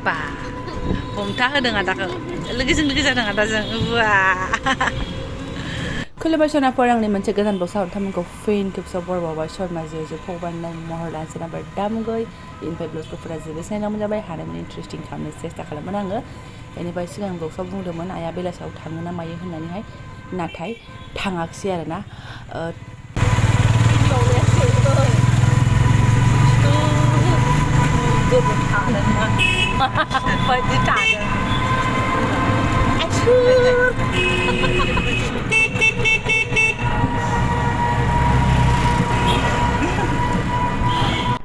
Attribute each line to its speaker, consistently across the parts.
Speaker 1: बा हमथा होदों आदाखौ लोगोजों लोगो जादों आदाजों बा खुलुमबाय सनाफोर आंनि मोनसे गोदान बक्साव नोंथांमोनखौ फिन खेबसेयाव बरबावबाय शर्मा जे फगबाननाय महर दानसे नाम्बार दामुगै इनिफ्राय ब्लग्सफोरा जोबोद नांगौ जाबाय हानायमानि इन्टारेस्टिं खालामनो सेस्था खालामोन आङो बेनिफ्राय सिगां बक्साव बुंदोंमोन आइआ बेलासियाव थाङो ना मायो होननानैहाय नाथाय थाङाखिसै आरोना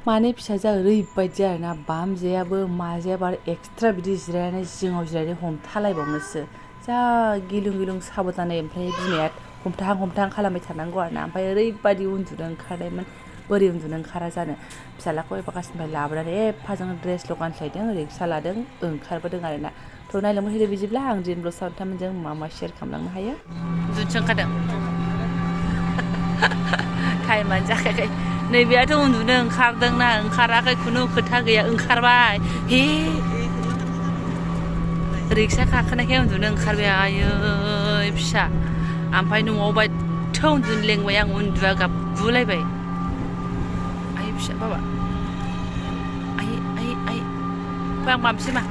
Speaker 1: माने फिसाजोआ ओरैबायदि आरोना बामजायाबो माजायाबो आरो एक्सट्रा बिदि जिरायनानै जिङाव जिरायनानै हमथालायबावनोसो जा गिलुं गिलुं साबधानै ओमफ्राय बिमाया हमथाहां खालामबाय थानांगौ आरोना ओमफ्राय ओरैबायदि उन्दुनो ओंखारनायमोन बोरै उन्दुनो ओंखारा जानो फिसालाखौ एबा गासिनिफ्राय लाबोनानै एफाजों ड्रेसल' गानस्लायदों रिक्सा लादों ओंखारबोदों आरोना थ' नायलांबाय थादो बिदिब्ला आं दिन ब्लग सावथामजों मा शेयार खालामलांनो हायो उन्दुनोसो ओंखारदों टाइमानो जाखायाखै नैबेयाथ' उन्दुनो ओंखारदोंना ओंखाराखै खुनु खोथा गैया ओंखारबाय हे रिक्सा गाखोनायखाय उन्दुनो ओंखारबाय आयै फिसा ओमफ्राय न'आव बायथ' उन्दुनो लेंबाय आं उन्दुआ गाबगुलायबाय आयै फिसा बाबा आयै आं माबसै मा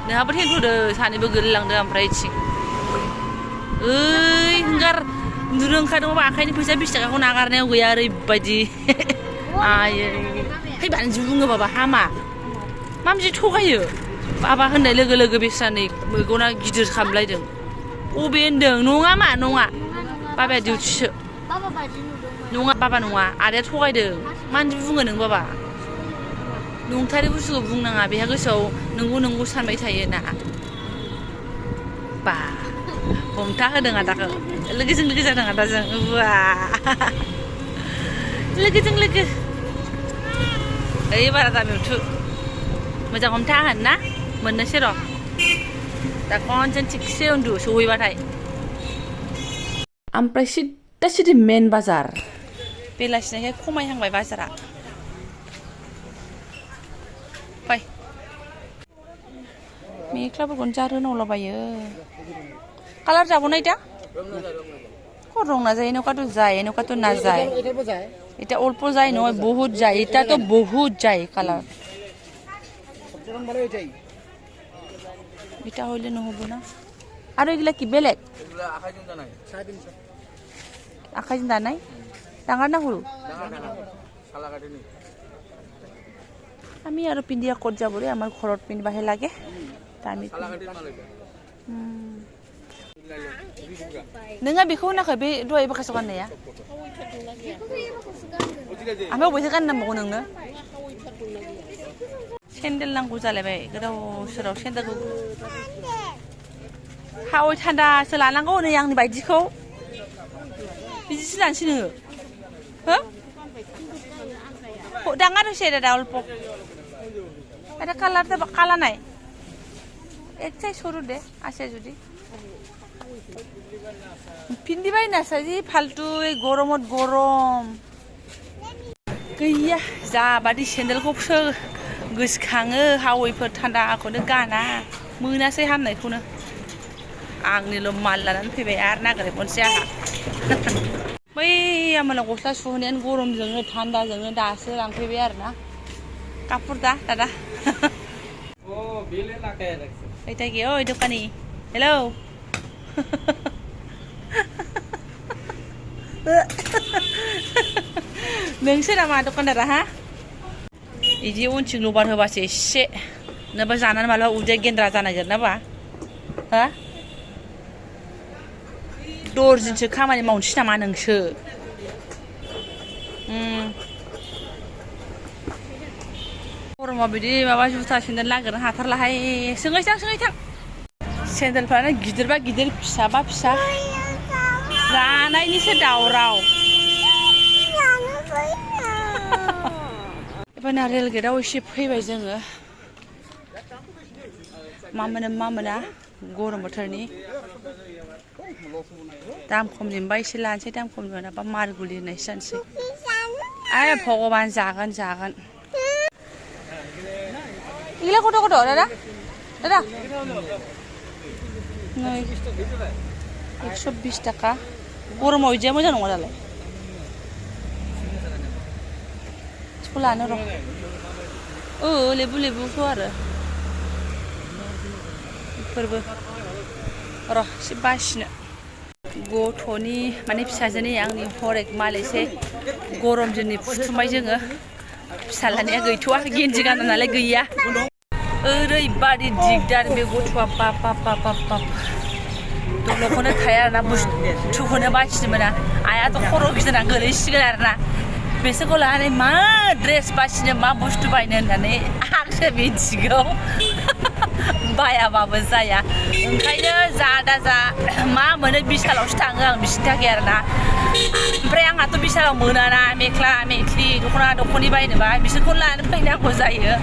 Speaker 1: नोंहाबो थेन्थ'दो सानैबो गोलैलांदो ओमफ्राय इथिं ओइ हंगार उन्दुनो ओंखारदोंबा आखाइनि फैसा 20 थाखाखौ नागारनायाव गैया ओरैबायदि आयै है बानजि बुङो बाबा हामा मामजि थगायो बाबा होननाय लोगो लोगो बेस्रानि मेगना गिदिर खामलायदों अबे होनदों नङा मा नङा बाबाया डिउटिसो नङा बाबा नङा आदाया थगायदों मानजि बुङो नों बाबा नंथारै बुस्थुखौ बुंनाङा बेहा गोसोआव नंगौ सानबाय थायोना बा हमथा होदों आदाखौ लोगोजों लोगो जादों आदाजों बा लोगोजों लोगो ओइ बारा दामियावथु मोजां हमथा होन ना मोननोसै र' दा खनसेनो थिगसे उन्दु सहैबाथाय ओमफ्राय सिदा मेन बाजार बेलासिनायखाय खमायहांबाय बाजारा बाय मेख्लाफोरखौनो जा रोनावलाबायो কালার যাব না এটা কোন রং না যায় এনেকা তো যায় এনেকা তো না যায় এটা অল্প যায় নয় বহুত যায় এটা তো বহুত যায় কালার এটা হইলে নহব না আর এগুলা কি বেলেগ এগুলা আখাইজন দা নাই 350 আখাইজন দা নাই ডাঙৰ না সৰু সালা কাটেনি আমি আৰু পিন্দিয়া ক'ত যাব ৰে আমাৰ ঘৰত পিন্দিবাহে লাগে আমি সালা কাটেনি মালকে नोंहा बेखौ होनाखै बे दहाय बाखासाव गाननाया ओमफ्राय अबेसो गाननांगौ नोंनो सेन्देल नांगौ जालायबाय गोदाव सोराव सेन्देलखौ हावै थान्दासो लानांगौ नै आंनि बायदिखौ बिदिसो लानोसै नोङो हो डाङा दंसै दादा अल्प এটা কালারটা কালা নাই একটাই সরু দে আছে যদি পিন্দিবাই নাচাই ফালতু এই গরমত গরম गैया जाबादि सेन्देलखौसो गोसोखाङो हावैफोर थान्दाखौनो गाना मोनासै हामनायखौनो आंनिल' माल लानानै फैबाय आरो नागिरबावनोसै आंहा मैया मोनाव गस्ला सुहोनायानो गरमजोंनो थान्दाजोंनो दासो लांफैबाय आरोना कापुर दा दादा
Speaker 2: ओ बेले लागाया राखছে
Speaker 1: এইটা কি ওই দোকানি हेलो नोंसो नामा दखानदारा हा बिदि उनथिं लबार होबासो एसे नङाबा जानानै मालाबा उदै गेन्द्रा जानो नागिरो नाबा हा दर्जिनसो खामानि मावनोसै नामा नोंसो गरमाव बिदि माबा जुथा सेन्देल नागिरनो हाथारलाहाय सोङै थां सेन्देलफ्रानो गिदिरबा गिदिर फिसाबा फिसा जानायनिसो दावराव एबार रेल गेटआव एसे फैबाय जोङो मा मोना गरम बोथोरनि दाम खमनि मोनबा एसे लानोसै दाम खमनि मोनाबा मारगुलि होननायसो जानोसै आय भगबान जागोन 이래 고도 다다 다다 120 टाका गरमाव इदिया मोजां नङा दालाय सिखौ लानो र' लेबुथ' आरो बेफोरबो र' एसे बासिनो गथ'नि माने फिसाजोनि आंनि हरेक माल एसे गरम दिननि फुथुमबाय जोङो फिसालानिया गैथ'वा गेन्जि गाना नालाय गैया ओरैबादि दिगदार बे गथ'आ बाप दल'खौनो थाया आरोना बुस्थुखौनो बासिनो मोना आइयाथ' खर' गिदिंना गोलैसिगोन आरोना बिसोरखौ लानानै मा ड्रेस बासिनो मा बुस्थु बायनो होननानै आंसो मिथिगौ बायाबाबो जाया ओंखायनो जा मा मोनो बिशालावसो थाङो आं बिसिनि थाखाय आरोना ओमफ्राय आंहाथ' बिशालाव मोनाना मेख्ला मेख्लि दख'नि बायनोबा बिसोरखौ लानो फैनांगौ जायो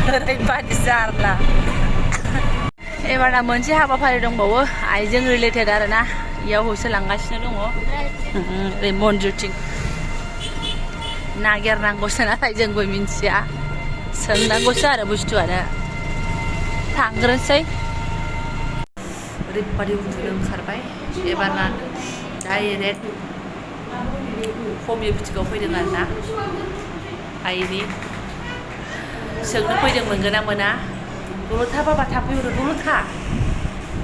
Speaker 1: ओरैबादि जारला एबारना मोनसे हाबाफारि दंबावो आइजों रिलेटेड आरोना इयाव होसोलांगासिनो दङ ओरै मन्जुरथिं नागिरनांगौसो नाथाय जोंबो मिन्थिया सोंनांगौसो आरो बुस्थुआनो थांग्रोनोसै ओरैबादि उन्दुनो ओंखारबाय एबारना डाइरेक्ट हमिय'पेथिकआव फैदों आरोना आइनि सोंनो फैदों मोनगोन ना मोना दल'था बाबा थाफैहरो दल'था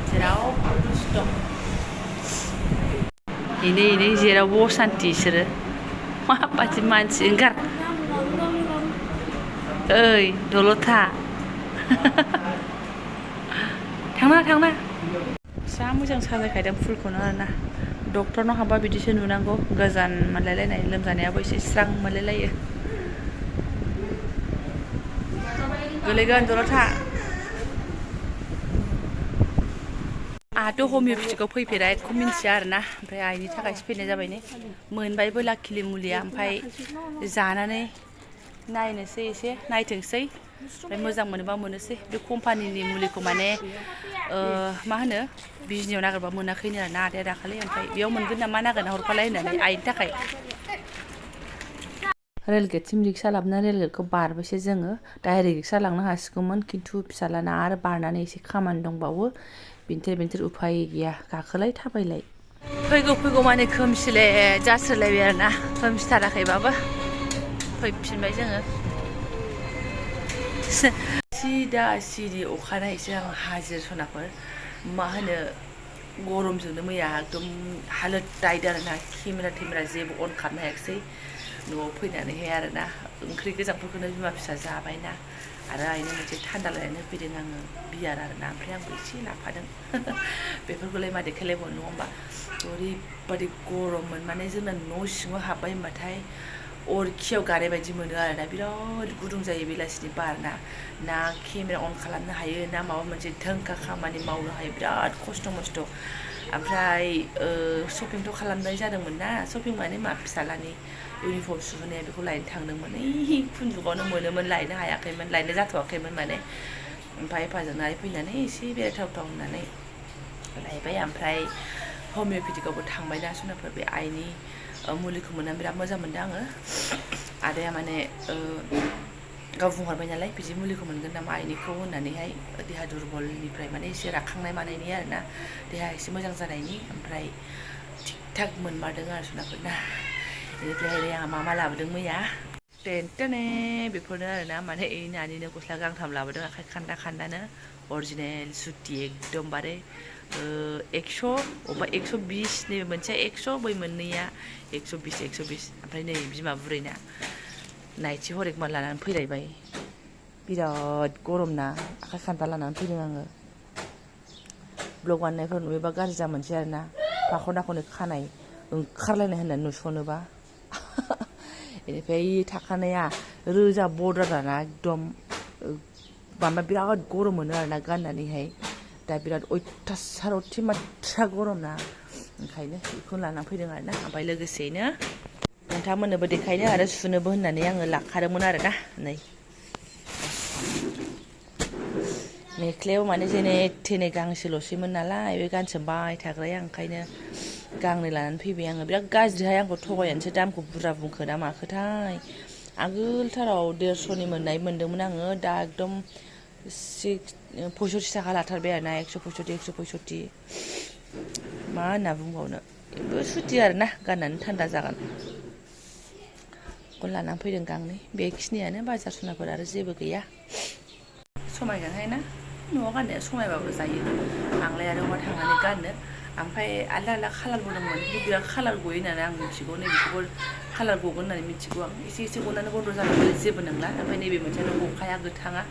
Speaker 1: जेरावबो दुस्त इनै जेरावबो असान्ति इसोरो माबादि मानसि ओंखार ओइ दल'था थांना जा मोजां साजायखायदों फुलखौनो आरोना डक्टरनाव हाबा बिदिसो नुनांगौ गोजान मोनलायलायनाय लोमजानायाबो एसे स्रां मोनलायलायो गोलैगोन दल'था आंहाथ' हमिय'पेथिकआव फैफेरा एख' मिन्थिया आरोना ओमफ्राय आइनि थाखायसो फैनाय जाबाय ने मोनबायबो लाकिलि मुलिया ओमफ्राय जानानै नायनोसै एसे नायथोंसै ओमफ्राय मोजां मोनोबा मोनोसै बे कम्पानिनि मुलिखौ माने मा होनो बिजनियाव नागिरबा मोनाखैनो आरोना आदाया दाखालि ओमफ्राय बेयाव मोनगोन नामा नागिरना हरफालाय होननानै आइनि थाखाय रेलगेटसिम रिक्सा लाबोनानै रेलगेटखौ बारबायसो जोङो डाइरेक्ट रिक्सा लांनो हासिगौमोन खिन्थु फिसालाना आरो बारनानै एसे खामानि दंबावो बेन्थेर उफाय गैया गाखोलाय थाबायलाय फैगौ माने खोमसिले जास्रोलायबाय आरोना खोमसिथाराखैबाबो फैफिनबाय जोङो सिदा अखानायैसो आं हाजिर सनाफोर मा होनो गरमजोंनो मैया एकदम हालोद टाइट आरोना केमेरा जेबो अन खालामनो हायाखिसै न'आव फैनानैहाय आरोना ओंख्रि गोजांफोरखौनो बिमा फिसा जाबायना आरो आइनो मोनसे थान्दा लायनो होफैदों आङो बियार आरोना ओमफ्राय आंबो एसे लाफादों बेफोरखौलाय मा देखायलायबावनो नङा होमबा ओरैबादि गरममोन माने जोंना न' सिङाव हाबबाय होनबाथाय अरखियाव गानाय बायदि मोनो आरोना बिराद गुदुं जायो बेलासिनि बारना ना केमेरा अन खालामनो हायो ना माबा मोनसे धोंखा खामानि मावनो हायो बिराद खस्थ' मस्थ' ओमफ्राय शपिंथ' खालामनाय जादोंमोन ना शपिं माने मा फिसालानि इउनिफर्म सुहोनाया बेखौ लायनो थांदोंमोन खुनजुगावनो मोनोमोन लायनो हायाखैमोन लायनो जाथ'वाखैमोन माने ओमफ्राय एफाजोंनानै फैनानै एसे बेरायथावथाव होननानै लायबाय ओमफ्राय हमिय'पेथिकआवबो थांबायना सनाफोर बे आइनि मुलिखौ मोननानै बिराद मोजां मोनदों आङो आदाया माने गाव बुंहरबाय नालाय बिदि मुलिखौ मोनगोन नामा आइनिखौ होननानैहाय देहा दुरबलनिफ्राय माने एसे राखांनाय मानायनि आरोना देहा एसे मोजां जानायनि ओमफ्राय थिग थाक मोनमारदों आरो सनाफोर ना बेनिफ्राय आंहा मा लाबोदों मैया टेन्टने बेफोरनो आरोना माने नानिनो गस्ला गांथाम लाबोदों आखाइ खान्दानो अरिजिनेल सुति एकदमबारे 100 अबा 120 नैबे मोनसेया 100 बै मोननैया 120 ओमफ्राय नै बिमा बुरैना नाइटि हरेकमान लानानै फैलायबाय बिराद गरमना आखाइ खान्दा लानानै फैदों आङो ब्लग बानायनायफोर नुयोबा गाज्रि जामोनसै आरोना फाखनाखौनो खानाय ओंखारलायनाय होननानै नुस'नोबा बेनिफ्राय थाखानाया रोजा बर्डाराना एकदम माबा बिराद गरम मोनो आरोना गाननानैहाय दा बिराद अयथासार अतिमात्रा गरम ना ओंखायनो बेखौ लानानै फैदों आरोना ओमफ्राय लोगोसेयैनो नोंथांमोननोबो देखायनो आरो सुनोबो होननानै आङो लाखादोंमोन आरोना नै मेख्लायाव माने जेने थेने गांसेल'सैमोन नालाय बे गानसोमबाय थाग्राया ओंखायनो गांनै लानानै फैबाय आङो बिराद गाज्रिहाय आंखौ थगायनानैसो दामखौ बुरजा बुंखो ना माखोथाय आगोलथाराव 150नि मोननाय मोनदोंमोन आङो दा एकदम 65 थाखा लाथारबाय आरोना 165 मा होनना बुंबावनो बेबो सुथि आरोना गाननानै थान्दा जागोन बेखौनो लानानै फैदों गांनै बेखिनियानो बाजार सनाफोर आरो जेबो गैया समायगोनहाय ना न'आव गाननाया समायबाबो जायो आंलाय आरो अबाव थांनानै गाननो ओमफ्राय आलदा आलदा कालारबो दंमोन बिराद कालार गयो होननानै आं मिथिगौ नैबेखौबो कालार गगोन होननानै मिथिगौ आं एसे गनानै बन्द' जानानै जेबो नंला ओमफ्राय नैबे मोनसेयानो गखाया गोथाङा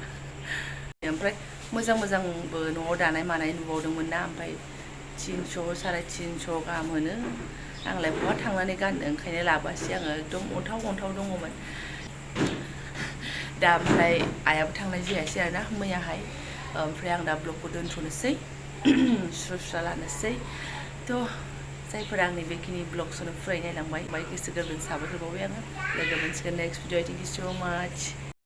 Speaker 1: ओमफ्राय मोजांबो न'आव दानाय मानाय नुबावदोंमोन ना ओमफ्राय 300 350 गाहाम मोनो आंलाय बहा थांनानै गाननो ओंखायनो लाबोआसै आङो एकदम अन्थाव दङमोन दा ओमफ्राय आइयाबो थांनाय जायासै आरोना मैयाहाय ओमफ्राय आं दा ब्लगखौ दोनथ'नोसै स्रुस्रा लानोसै थ' जायफोरा आंनि बेखिनि ब्लगसनो फुराय नायलांबाय गोसो गोरबोनि साबायखर बावबाय आङो लोगो मोनसिगोन नेक्स्ट भिडिअ थेंक इउ स' माच